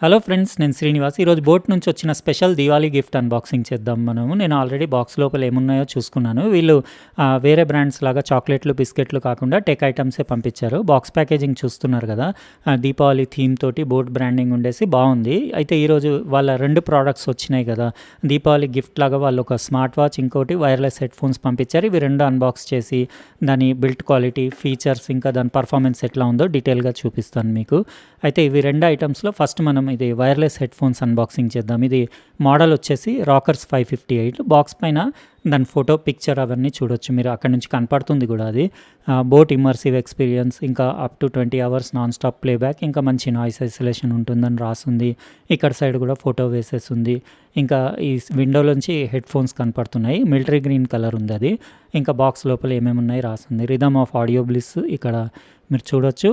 Hello friends, నేను శ్రీనివాస్. ఈరోజు boat నుంచి వచ్చిన స్పెషల్ దివాళీ గిఫ్ట్ అన్బాక్సింగ్ చేద్దాం మనము. నేను ఆల్రెడీ బాక్స్ లోపల ఏమున్నాయో చూసుకున్నాను. వీళ్ళు వేరే బ్రాండ్స్ లాగా చాక్లెట్లు, బిస్కెట్లు కాకుండా టెక్ ఐటమ్సే పంపించారు. బాక్స్ ప్యాకేజింగ్ చూస్తున్నారు కదా, దీపావళి థీమ్ తోటి బోట్ బ్రాండింగ్ ఉండేసి బాగుంది. అయితే ఈరోజు వాళ్ళ 2 ప్రోడక్ట్స్ వచ్చినాయి కదా, దీపావళి గిఫ్ట్ లాగా వాళ్ళు ఒక స్మార్ట్ వాచ్, ఇంకోటి వైర్లెస్ హెడ్ ఫోన్స్ పంపించారు. ఇవి 2 అన్బాక్స్ చేసి దాని బిల్ట్ క్వాలిటీ, ఫీచర్స్, ఇంకా దాని పర్ఫార్మెన్స్ ఎట్లా ఉందో డీటెయిల్గా చూపిస్తాను మీకు. అయితే ఇవి 2 ఐటమ్స్లో ఫస్ట్ మనం ఇది వైర్లెస్ హెడ్ ఫోన్స్ అన్బాక్సింగ్ చేద్దాం. ఇది మోడల్ వచ్చేసి రాకర్స్ 558. బాక్స్ పైన దాని ఫోటో, పిక్చర్ అవన్నీ చూడొచ్చు మీరు. అక్కడ నుంచి కనపడుతుంది కూడా అది. బోట్ ఇమ్మర్సివ్ ఎక్స్పీరియన్స్, ఇంకా up to 20 hours non stop playback, ఇంకా మంచి నాయిస్ ఐసోలేషన్ ఉంటుందని రాసుంది. ఇక్కడ సైడ్ కూడా ఫోటో వేసేస్తుంది. ఇంకా ఈ విండోలోంచి హెడ్ ఫోన్స్ కనపడుతున్నాయి. మిలిటరీ గ్రీన్ కలర్ ఉంది అది. ఇంకా బాక్స్ లోపల ఏమేమి ఉన్నాయి రాసుంది. రిథమ్ ఆఫ్ ఆడియో బ్లిస్ ఇక్కడ మీరు చూడొచ్చు.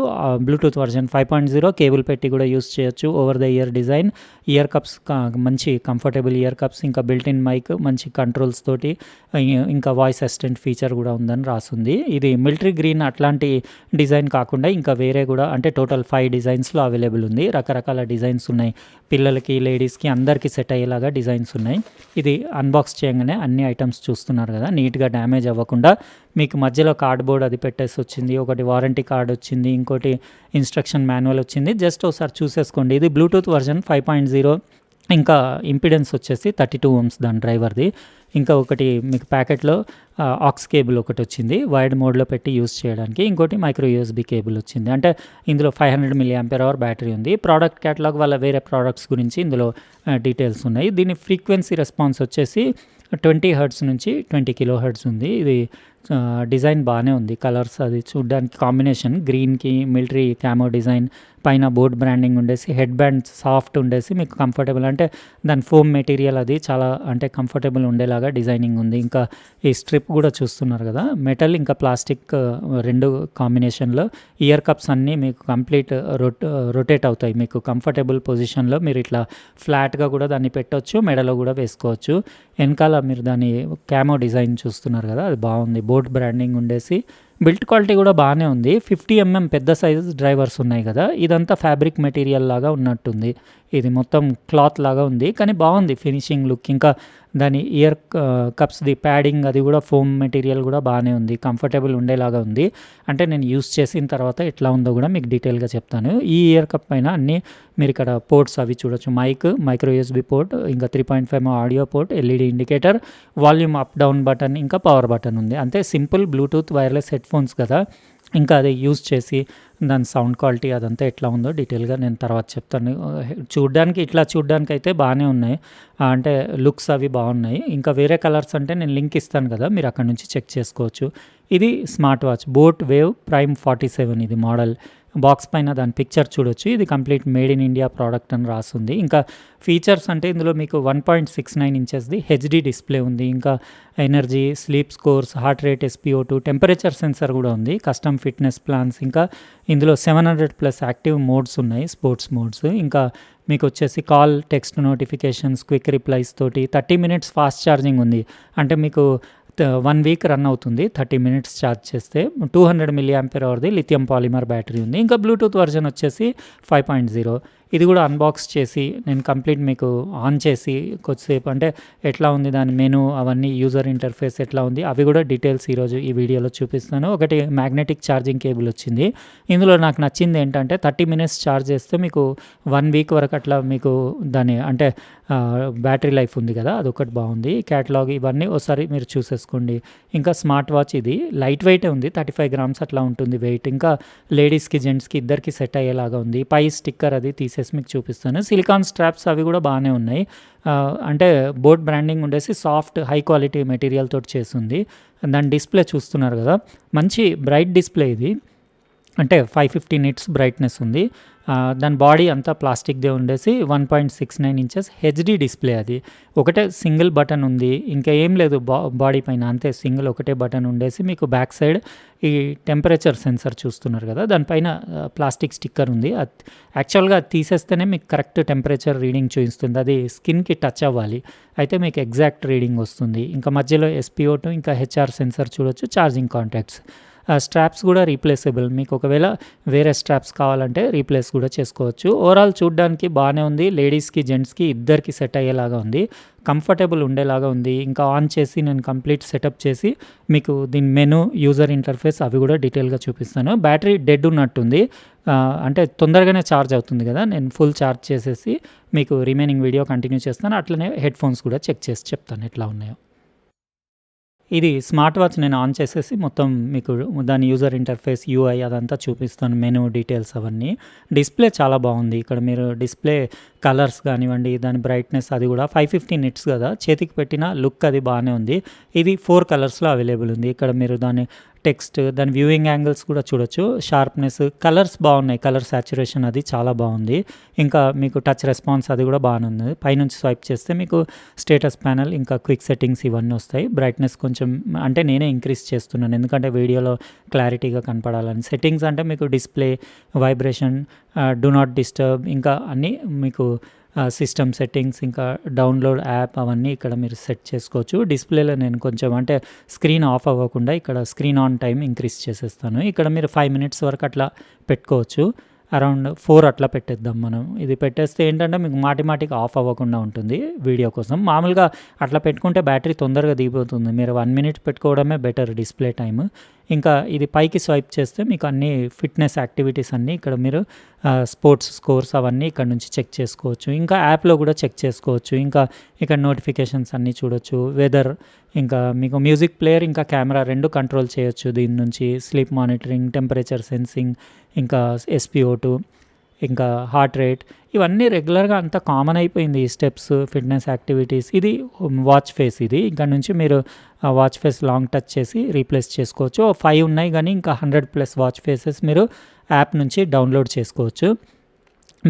బ్లూటూత్ వర్జన్ 5.0, కేబుల్ పెట్టి కూడా యూస్ చేయొచ్చు. Over the year design, ear cups, మంచి కంఫర్టబుల్ ఇయర్ కప్స్, ఇంకా బిల్ట్ ఇన్ మైక్, మంచి కంట్రోల్స్ తోటి, ఇంకా వాయిస్ అసిస్టెంట్ ఫీచర్ కూడా ఉందని రాసుంది. ఇది మిలిటరీ గ్రీన్ అట్లాంటి డిజైన్ కాకుండా ఇంకా వేరే కూడా, అంటే టోటల్ 5 డిజైన్స్లో అవైలబుల్ ఉంది. రకరకాల డిజైన్స్ ఉన్నాయి. పిల్లలకి, లేడీస్కి అందరికీ సెట్ అయ్యేలాగా డిజైన్స్ ఉన్నాయి. ఇది అన్బాక్స్ చేయగానే అన్ని ఐటమ్స్ చూస్తున్నారు కదా, నీట్గా డ్యామేజ్ అవ్వకుండా మీకు మధ్యలో కార్డ్బోర్డ్ అది పెట్టేసి వచ్చింది. ఒకటి వారంటీ కార్డ్ వచ్చింది, ఇంకోటి ఇన్స్ట్రక్షన్ మాన్యువల్ వచ్చింది. జస్ట్ ఒకసారి చూసేసుకోండి. ఇది బ్లూటూత్ వర్జన్ 5.0, ఇంకా ఇంపిడెన్స్ వచ్చేసి 32 ohms దాని డ్రైవర్ది. ఇంకా ఒకటి మీకు ప్యాకెట్లో ఆక్స్ కేబుల్ ఒకటి వచ్చింది, వైడ్ మోడ్లో పెట్టి యూస్ చేయడానికి. ఇంకోటి మైక్రో యూఎస్బీ కేబుల్ వచ్చింది. అంటే ఇందులో 500 mAh బ్యాటరీ ఉంది. ప్రోడక్ట్ క్యాటలాగ్ వాళ్ళ వేరే ప్రోడక్ట్స్ గురించి ఇందులో డీటెయిల్స్ ఉన్నాయి. దీని ఫ్రీక్వెన్సీ రెస్పాన్స్ వచ్చేసి 20 Hz నుంచి 20 kHz ఉంది. ఇది డిజైన్ బాగానే ఉంది. కలర్స్ అది చూడడానికి కాంబినేషన్, గ్రీన్కి మిలిటరీ క్యామో డిజైన్, పైన బోర్డ్ బ్రాండింగ్ ఉండేసి, హెడ్ బ్యాండ్ సాఫ్ట్ ఉండేసి మీకు కంఫర్టబుల్, అంటే దాని ఫోమ్ మెటీరియల్ అది చాలా అంటే కంఫర్టబుల్ ఉండేలాగా డిజైనింగ్ ఉంది. ఇంకా ఈ స్ట్రిప్ కూడా చూస్తున్నారు కదా, మెటల్ ఇంకా ప్లాస్టిక్ 2 కాంబినేషన్లో. ఇయర్ కప్స్ అన్నీ మీకు కంప్లీట్ రొటేట్ అవుతాయి. మీకు కంఫర్టబుల్ పొజిషన్లో మీరు ఇట్లా ఫ్లాట్గా కూడా దాన్ని పెట్టవచ్చు, మెడలో కూడా వేసుకోవచ్చు. వెనకాల మీరు దాని క్యామో డిజైన్ చూస్తున్నారు కదా, అది బాగుంది. బోట్ బ్రాండింగ్ ఉండేసి బిల్ట్ క్వాలిటీ కూడా బాగానే ఉంది. 50 mm పెద్ద సైజ్ డ్రైవర్స్ ఉన్నాయి కదా, ఇదంతా ఫ్యాబ్రిక్ మెటీరియల్ లాగా ఉన్నట్టుంది. ఇది మొత్తం క్లాత్ లాగా ఉంది, కానీ బాగుంది ఫినిషింగ్ లుక్. ఇంకా దాని ఇయర్ కప్స్ది ప్యాడింగ్ అది కూడా ఫోమ్ మెటీరియల్ కూడా బాగానే ఉంది, కంఫర్టబుల్ ఉండేలాగా ఉంది. అంటే నేను యూస్ చేసిన తర్వాత ఎట్లా ఉందో కూడా మీకు డీటెయిల్గా చెప్తాను. ఈ ఇయర్ కప్ పైన అన్నీ మీరు ఇక్కడ పోర్ట్స్ అవి చూడొచ్చు. మైక్రో యూఎస్బీ పోర్ట్, ఇంకా 3.5 audio port, LED indicator, volume up down button, ఇంకా పవర్ బటన్ ఉంది. అంతే simple Bluetooth wireless head phones కదా. ఇంకా అది యూస్ చేసి దాని సౌండ్ క్వాలిటీ అదంతా ఎట్లా ఉందో డీటెయిల్గా నేను తర్వాత చెప్తాను. చూడ్డానికి అయితే బాగానే ఉన్నాయి, అంటే లుక్స్ అవి బాగున్నాయి. ఇంకా వేరే కలర్స్ అంటే నేను లింక్ ఇస్తాను కదా, మీరు అక్కడ నుంచి చెక్ చేసుకోవచ్చు. ఇది smart watch boat wave prime 47, ఇది మోడల్. బాక్స్ పైన దాని పిక్చర్ చూడొచ్చు. ఇది complete made in India product అని రాస్తుంది. ఇంకా ఫీచర్స్ అంటే ఇందులో మీకు 1.69 inchesది హెచ్డి డిస్ప్లే ఉంది. ఇంకా energy, sleep scores, heart rate, SpO2, temperature sensor కూడా ఉంది. కస్టమ్ ఫిట్నెస్ ప్లాన్స్, ఇంకా ఇందులో 700+ యాక్టివ్ మోడ్స్ ఉన్నాయి, స్పోర్ట్స్ మోడ్స్. ఇంకా మీకు వచ్చేసి call, text notifications, quick replies తోటి 30 minutes ఫాస్ట్ ఛార్జింగ్ ఉంది. అంటే మీకు 1 week రన్ అవుతుంది 30 minutes ఛార్జ్ చేస్తే. 200 mAhది లిథియం పాలిమర్ బ్యాటరీ ఉంది. ఇంకా బ్లూటూత్ వర్జన్ వచ్చేసి 5.0. ఇది కూడా అన్బాక్స్ చేసి నేను కంప్లీట్ మీకు ఆన్ చేసి కొద్దిసేపు, అంటే ఎట్లా ఉంది దాని మెనూ, అవన్నీ యూజర్ ఇంటర్ఫేస్ ఎట్లా ఉంది అవి కూడా డీటెయిల్స్ ఈరోజు ఈ వీడియోలో చూపిస్తాను. ఒకటి మ్యాగ్నెటిక్ ఛార్జింగ్ కేబుల్ వచ్చింది. ఇందులో నాకు నచ్చింది ఏంటంటే 30 minutes ఛార్జ్ చేస్తే మీకు 1 week వరకు అట్లా మీకు దాని అంటే బ్యాటరీ లైఫ్ ఉంది కదా, అదొకటి బాగుంది. క్యాటలాగ్ ఇవన్నీ ఒకసారి మీరు చూసేసుకోండి. ఇంకా స్మార్ట్ వాచ్ ఇది లైట్ వెయిటే ఉంది, 35 grams అట్లా ఉంటుంది వెయిట్. ఇంకా లేడీస్కి, జెంట్స్కి ఇద్దరికి సెట్ అయ్యేలాగా ఉంది. పై స్టిక్కర్ అది తీసేసి మీకు చూపిస్తాను. సిలికాన్ స్ట్రాప్స్ అవి కూడా బాగానే ఉన్నాయి. అంటే బోట్ బ్రాండింగ్ ఉండేసి సాఫ్ట్ హై క్వాలిటీ మెటీరియల్ తోటి చేస్తుంది. దాని డిస్ప్లే చూస్తున్నారు కదా, మంచి బ్రైట్ డిస్ప్లే ఇది. అంటే 550 nits బ్రైట్నెస్ ఉంది. దాని బాడీ అంతా ప్లాస్టిక్దే ఉండేసి 1.69 inches హెచ్డి డిస్ప్లే. అది ఒకటే సింగిల్ బటన్ ఉంది, ఇంకా ఏం లేదు బాడీ పైన, అంతే సింగిల్ ఒకటే బటన్ ఉండేసి మీకు బ్యాక్ సైడ్ ఈ టెంపరేచర్ సెన్సర్ చూస్తున్నారు కదా, దానిపైన ప్లాస్టిక్ స్టిక్కర్ ఉంది. యాక్చువల్గా అది తీసేస్తేనే మీకు కరెక్ట్ టెంపరేచర్ రీడింగ్ చూపిస్తుంది. అది స్కిన్కి టచ్ అవ్వాలి, అయితే మీకు ఎగ్జాక్ట్ రీడింగ్ వస్తుంది. ఇంకా మధ్యలో SpO2 ఇంకా HR సెన్సర్ చూడొచ్చు, ఛార్జింగ్ కాంటాక్ట్స్. స్ట్రాప్స్ కూడా రీప్లేసబుల్, మీకు ఒకవేళ వేరే స్ట్రాప్స్ కావాలంటే రీప్లేస్ కూడా చేసుకోవచ్చు. ఓవరాల్ చూడడానికి బాగానే ఉంది, లేడీస్కి జెంట్స్కి ఇద్దరికి సెట్ అయ్యేలాగా ఉంది, కంఫర్టబుల్ ఉండేలాగా ఉంది. ఇంకా ఆన్ చేసి నేను కంప్లీట్ సెటప్ చేసి మీకు దీని మెను, యూజర్ ఇంటర్ఫేస్ అవి కూడా డీటెయిల్గా చూపిస్తాను. బ్యాటరీ డెడ్ ఉన్నట్టుంది, అంటే తొందరగానే ఛార్జ్ అవుతుంది కదా. నేను ఫుల్ ఛార్జ్ చేసేసి మీకు రిమైనింగ్ వీడియో కంటిన్యూ చేస్తాను. అట్లనే హెడ్ ఫోన్స్ కూడా చెక్ చేసి చెప్తాను ఎట్లా ఉన్నాయో. ఇది స్మార్ట్ వాచ్ నేను ఆన్ చేసేసి మొత్తం మీకు దాని యూజర్ ఇంటర్ఫేస్, యూఐ అదంతా చూపిస్తాను, మెనూ డీటెయిల్స్ అవన్నీ. డిస్ప్లే చాలా బాగుంది. ఇక్కడ మీరు డిస్ప్లే కలర్స్ కానివ్వండి, దాని బ్రైట్నెస్ అది కూడా 550 నిట్స్ కదా, చేతికి పెట్టిన లుక్ అది బాగానే ఉంది. ఇది 4 కలర్స్లో అవైలబుల్ ఉంది. ఇక్కడ మీరు దాని టెక్స్ట్, దాని వ్యూయింగ్ యాంగిల్స్ కూడా చూడొచ్చు, షార్ప్నెస్, కలర్స్ బాగున్నాయి, కలర్ సాచురేషన్ అది చాలా బాగుంది. ఇంకా మీకు టచ్ రెస్పాన్స్ అది కూడా బాగానే ఉంది. పైనుంచి స్వైప్ చేస్తే మీకు స్టేటస్ ప్యానల్, ఇంకా క్విక్ సెట్టింగ్స్ ఇవన్నీ వస్తాయి. బ్రైట్నెస్ కొంచెం అంటే నేనే ఇంక్రీజ్ చేస్తున్నాను, ఎందుకంటే వీడియోలో క్లారిటీగా కనపడాలని. సెట్టింగ్స్ అంటే మీకు display, vibration, do not disturb, ఇంకా అన్నీ మీకు సిస్టమ్ సెట్టింగ్స్, ఇంకా డౌన్లోడ్ యాప్ అవన్నీ ఇక్కడ మీరు సెట్ చేసుకోవచ్చు. డిస్ప్లేలో నేను కొంచెం అంటే స్క్రీన్ ఆఫ్ అవ్వకుండా ఇక్కడ స్క్రీన్ ఆన్ టైం ఇంక్రీజ్ చేసేస్తాను. ఇక్కడ మీరు 5 మినిట్స్ వరకు అట్లా పెట్టుకోవచ్చు. అరౌండ్ 4 అట్లా పెట్టేద్దాం మనం. ఇది పెట్టేస్తే ఏంటంటే మీకు మాటికి ఆఫ్ అవ్వకుండా ఉంటుంది వీడియో కోసం. మామూలుగా అట్లా పెట్టుకుంటే బ్యాటరీ తొందరగా దిగిపోతుంది. మీరు 1 మినిట్ పెట్టుకోవడమే బెటర్ డిస్ప్లే టైమ్. ఇంకా ఇది పైకి స్వైప్ చేస్తే మీకు అన్ని ఫిట్నెస్ యాక్టివిటీస్ అన్నీ ఇక్కడ మీరు స్పోర్ట్స్ స్కోర్స్ అవన్నీ ఇక్కడ నుంచి చెక్ చేసుకోవచ్చు. ఇంకా యాప్లో కూడా చెక్ చేసుకోవచ్చు. ఇంకా ఇక్కడ నోటిఫికేషన్స్ అన్నీ చూడొచ్చు, వెదర్, ఇంకా మీకు మ్యూజిక్ ప్లేయర్, ఇంకా కెమెరా 2 కంట్రోల్ చేయొచ్చు దీని నుంచి. స్లీప్ మానిటరింగ్, టెంపరేచర్ సెన్సింగ్, ఇంకా SpO2, ఇంకా హార్ట్ రేట్, ఇవన్నీ రెగ్యులర్గా అంతా కామన్ అయిపోయింది. ఈ స్టెప్స్, ఫిట్నెస్ యాక్టివిటీస్. ఇది వాచ్ ఫేస్. ఇది ఇక్కడ నుంచి మీరు వాచ్ ఫేస్ లాంగ్ టచ్ చేసి రీప్లేస్ చేసుకోవచ్చు. 5 ఉన్నాయి కానీ ఇంకా 100+ వాచ్ ఫేసెస్ మీరు యాప్ నుంచి డౌన్లోడ్ చేసుకోవచ్చు,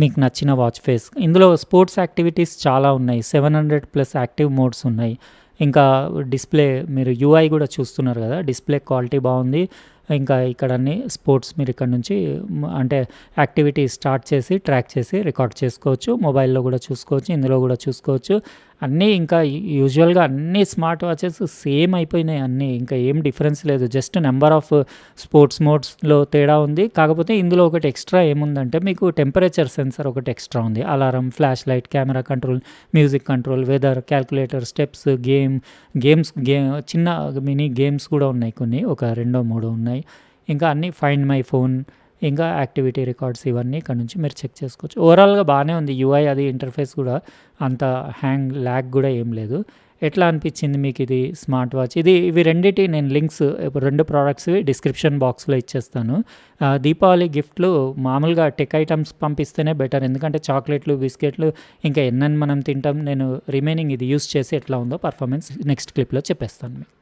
మీకు నచ్చిన వాచ్ ఫేస్. ఇందులో స్పోర్ట్స్ యాక్టివిటీస్ చాలా ఉన్నాయి, 700+ యాక్టివ్ మోడ్స్ ఉన్నాయి. ఇంకా డిస్ప్లే మీరు యూఐ కూడా చూస్తున్నారు కదా, డిస్ప్లే క్వాలిటీ బాగుంది. ఇంకా ఇక్కడ అన్ని స్పోర్ట్స్ మీరు ఇక్కడ నుంచి అంటే యాక్టివిటీ స్టార్ట్ చేసి ట్రాక్ చేసి రికార్డ్ చేసుకోవచ్చు. మొబైల్లో కూడా చూసుకోవచ్చు, ఇందులో కూడా చూసుకోవచ్చు అన్నీ. ఇంకా యూజువల్గా అన్ని స్మార్ట్ వాచెస్ సేమ్ అయిపోయినాయి అన్నీ, ఇంకా ఏం డిఫరెన్స్ లేదు. జస్ట్ నెంబర్ ఆఫ్ స్పోర్ట్స్ మోడ్స్లో తేడా ఉంది. కాకపోతే ఇందులో ఒకటి ఎక్స్ట్రా ఏముందంటే మీకు టెంపరేచర్ సెన్సర్ ఒకటి ఎక్స్ట్రా ఉంది. Alarm, flash light, camera control, music control, weather, calculator, steps, games చిన్న మినీ గేమ్స్ కూడా ఉన్నాయి కొన్ని, ఒక 2-3 ఉన్నాయి. ఇంకా అన్నీ ఫైండ్ మై ఫోన్, ఇంకా యాక్టివిటీ రికార్డ్స్, ఇవన్నీ ఇక్కడ నుంచి మీరు చెక్ చేసుకోవచ్చు. ఓవరాల్గా బాగానే ఉంది యూఐ, అది ఇంటర్ఫేస్ కూడా అంత ల్యాగ్ కూడా ఏం లేదు. ఎట్లా అనిపించింది మీకు ఇది స్మార్ట్ వాచ్? ఇవి రెండిటి నేను లింక్స్ 2 ప్రోడక్ట్స్ డిస్క్రిప్షన్ బాక్స్లో ఇచ్చేస్తాను. దీపావళి గిఫ్ట్లు మామూలుగా టెక్ ఐటమ్స్ పంపిస్తేనే బెటర్, ఎందుకంటే చాక్లెట్లు, బిస్కెట్లు ఇంకా ఎన్నెన్ని మనం తింటాం. నేను రిమైనింగ్ ఇది యూస్ చేసి ఎట్లా ఉందో పర్ఫార్మెన్స్ నెక్స్ట్ క్లిప్లో చెప్పేస్తాను మీకు.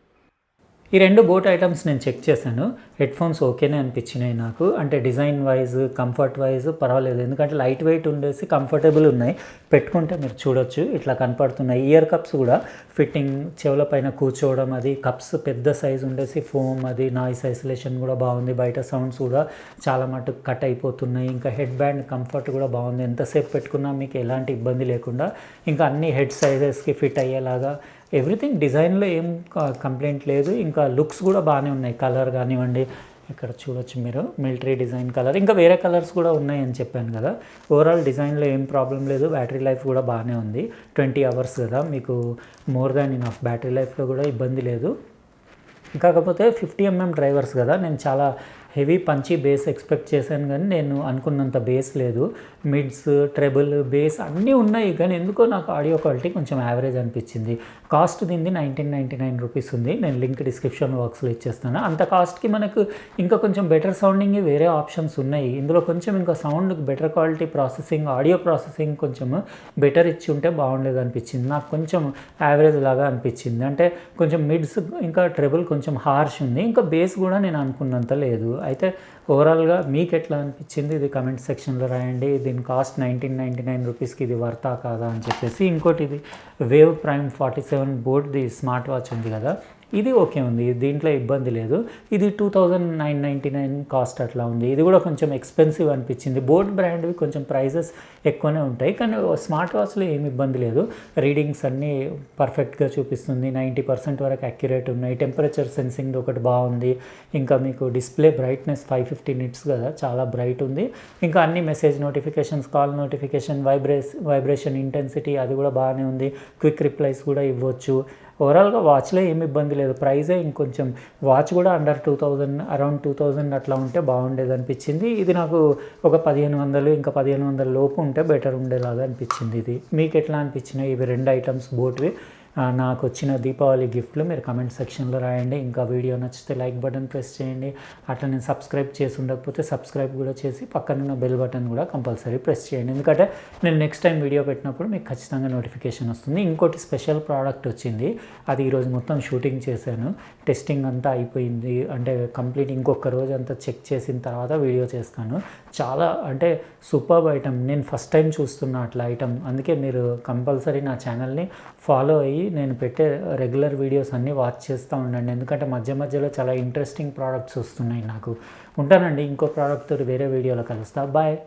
ఈ 2 బోట్ ఐటమ్స్ నేను చెక్ చేశాను. హెడ్ ఫోన్స్ ఓకేనే అనిపించినాయి నాకు, అంటే డిజైన్ వైజ్, కంఫర్ట్ వైజ్ పర్వాలేదు, ఎందుకంటే లైట్ వెయిట్ ఉండేసి కంఫర్టబుల్ ఉన్నాయి. పెట్టుకుంటే మీరు చూడొచ్చు ఇట్లా కనపడుతున్నాయి. ఇయర్ కప్స్ కూడా ఫిట్టింగ్, చెవుల పైన కూర్చోవడం, అది కప్స్ పెద్ద సైజ్ ఉండేసి ఫోమ్, అది నాయిస్ ఐసోలేషన్ కూడా బాగుంది. బయట సౌండ్స్ కూడా చాలా మటుకు కట్ అయిపోతున్నాయి. ఇంకా హెడ్ బ్యాండ్ కంఫర్ట్ కూడా బాగుంది, ఎంతసేపు పెట్టుకున్నా మీకు ఎలాంటి ఇబ్బంది లేకుండా. ఇంకా అన్ని హెడ్ సైజెస్కి ఫిట్ అయ్యేలాగా ఎవ్రీథింగ్, డిజైన్లో ఏం కంప్లైంట్ లేదు. ఇంకా లుక్స్ కూడా బాగానే ఉన్నాయి. కలర్ కానివ్వండి, ఇక్కడ చూడొచ్చు మీరు మిలిటరీ డిజైన్ కలర్, ఇంకా వేరే కలర్స్ కూడా ఉన్నాయని చెప్పాను కదా. ఓవరాల్ డిజైన్లో ఏం ప్రాబ్లం లేదు. బ్యాటరీ లైఫ్ కూడా బాగానే ఉంది, 20 అవర్స్ కదా, మీకు మోర్ దాన్ ఇనఫ్. బ్యాటరీ లైఫ్లో కూడా ఇబ్బంది లేదు. కాకపోతే 50mm డ్రైవర్స్ కదా, నేను చాలా హెవీ పంచి బేస్ ఎక్స్పెక్ట్ చేశాను కానీ నేను అనుకున్నంత బేస్ లేదు. మిడ్స్, ట్రెబుల్, బేస్ అన్నీ ఉన్నాయి కానీ ఎందుకో నాకు ఆడియో క్వాలిటీ కొంచెం యావరేజ్ అనిపించింది. కాస్ట్ దీన్ని 1999 రూపీస్ ఉంది. నేను లింక్ డిస్క్రిప్షన్ బాక్స్లో ఇచ్చేస్తాను. అంత కాస్ట్కి మనకు ఇంకా కొంచెం బెటర్ సౌండింగ్ వేరే ఆప్షన్స్ ఉన్నాయి. ఇందులో కొంచెం ఇంకా sound better quality processing, audio processing కొంచెం బెటర్ ఇచ్చి ఉంటే బాగుండేది అనిపించింది. నాకు కొంచెం యావరేజ్ లాగా అనిపించింది. అంటే కొంచెం మిడ్స్ ఇంకా ట్రెబుల్ కొంచెం హార్ష్ ఉంది, ఇంకా బేస్ కూడా నేను అనుకున్నంత లేదు. అయితే ఓవరాల్గా మీకు ఎట్లా అనిపించింది ఇది కమెంట్ సెక్షన్లో రాయండి. దీని కాస్ట్ 1999 రూపీస్కి ఇది వర్తా కాదా అని చెప్పేసి. ఇంకోటి ఇది వేవ్ ప్రైమ్ 47 బోర్డ్ది స్మార్ట్ వాచ్ ఉంది కదా, ఇది ఓకే ఉంది, దీంట్లో ఇబ్బంది లేదు. ఇది 2999 కాస్ట్ అట్లా ఉంది. ఇది కూడా కొంచెం ఎక్స్పెన్సివ్ అనిపించింది. బోట్ బ్రాండ్వి కొంచెం ప్రైజెస్ ఎక్కువనే ఉంటాయి, కానీ స్మార్ట్ వాచ్లో ఏమి ఇబ్బంది లేదు. రీడింగ్స్ అన్నీ పర్ఫెక్ట్గా చూపిస్తుంది, 90% వరకు అక్యురేట్ ఉన్నాయి. టెంపరేచర్ సెన్సింగ్ ఒకటి బాగుంది. ఇంకా మీకు డిస్ప్లే బ్రైట్నెస్ 550 నిట్స్ కదా, చాలా బ్రైట్ ఉంది. ఇంకా అన్ని message notifications, call notification, vibration intensity అది కూడా బాగానే ఉంది. క్విక్ రిప్లైస్ కూడా ఇవ్వచ్చు. ఓవరాల్గా వాచ్లో ఏమి ఇబ్బంది లేదు. ప్రైజే ఇంకొంచెం వాచ్ కూడా అండర్ 2000, అరౌండ్ 2000 అట్లా ఉంటే బాగుండేది అనిపించింది. ఇది నాకు ఒక 1500, ఇంకా 1500 లోపు ఉంటే బెటర్ ఉండేలాగా అనిపించింది. ఇది మీకు ఎట్లా అనిపించినాయి ఇవి 2 ఐటమ్స్ బోట్వి? నాకు వచ్చిన దీపావళి గిఫ్ట్లు మీరు కమెంట్ సెక్షన్లో రాయండి. ఇంకా వీడియో నచ్చితే లైక్ బటన్ ప్రెస్ చేయండి. అట్లా నేను సబ్స్క్రైబ్ చేసి ఉండకపోతే సబ్స్క్రైబ్ కూడా చేసి పక్కనున్న బెల్ బటన్ కూడా కంపల్సరీ ప్రెస్ చేయండి, ఎందుకంటే నేను నెక్స్ట్ టైం వీడియో పెట్టినప్పుడు మీకు ఖచ్చితంగా నోటిఫికేషన్ వస్తుంది. ఇంకోటి స్పెషల్ ప్రోడక్ట్ వచ్చింది, అది ఈరోజు మొత్తం షూటింగ్ చేశాను. టెస్టింగ్ అంతా అయిపోయింది, అంటే కంప్లీట్ ఇంకొక రోజు అంతా చెక్ చేసిన తర్వాత వీడియో చేస్తాను. చాలా అంటే సూపర్బ్ ఐటమ్, నేను ఫస్ట్ టైం చూస్తున్నా అట్లా ఐటమ్. అందుకే మీరు కంపల్సరీ నా ఛానల్ని ఫాలో అయ్యి నేను పెట్టే రెగ్యులర్ వీడియోస్ అన్నీ వాచ్ చేస్తూ ఉండండి, ఎందుకంటే మధ్య మధ్యలో చాలా ఇంట్రెస్టింగ్ ప్రోడక్ట్స్ వస్తున్నాయి నాకు. ఉంటానండి, ఇంకో ప్రోడక్ట్తో వేరే వీడియోలో కలుస్తా. బాయ్.